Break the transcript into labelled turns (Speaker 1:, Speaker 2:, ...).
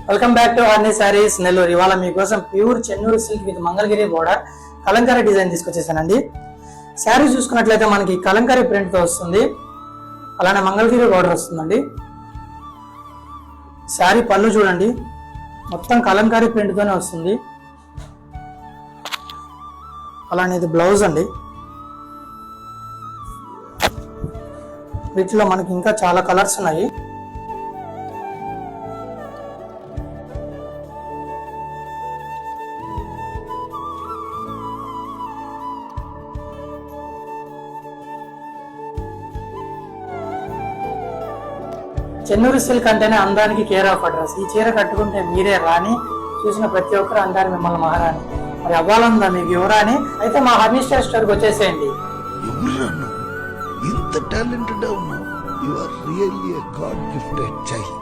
Speaker 1: Welcome back to హర్నీ సారీస్ నెల్లూరు. ఇవాళ మీకోసం pure Chennur silk with Mangalagiri border Kalamkari design తీసుకొచ్చేసానండి. శారీ చూసుకున్నట్లయితే మనకి కలంకారీ ప్రింట్ తో వస్తుంది, అలానే మంగళగిరి బోర్డర్ వస్తుందండి. శారీ పళ్ళు చూడండి, మొత్తం కలంకారీ ప్రింట్ తోనే వస్తుంది. అలానే ఇది బ్లౌజ్ అండి. వీటిలో మనకి ఇంకా చాలా కలర్స్ ఉన్నాయి. చెన్నూరు సిల్క్ అంటేనే అందానికి కేర్ ఆఫ్ అడ్రస్. ఈ చీర కట్టుకుంటే మీరే రాని, చూసిన ప్రతి ఒక్కరు అంటారు మిమ్మల్ని మహారాణి. మరి అవ్వాలందా మీకు యువరాని? అయితే మా హర్నీ స్టోర్కి వచ్చేసేయండి.
Speaker 2: ఇంత టాలెంటెడ్ ఉన్నావు. You are really a god gifted child.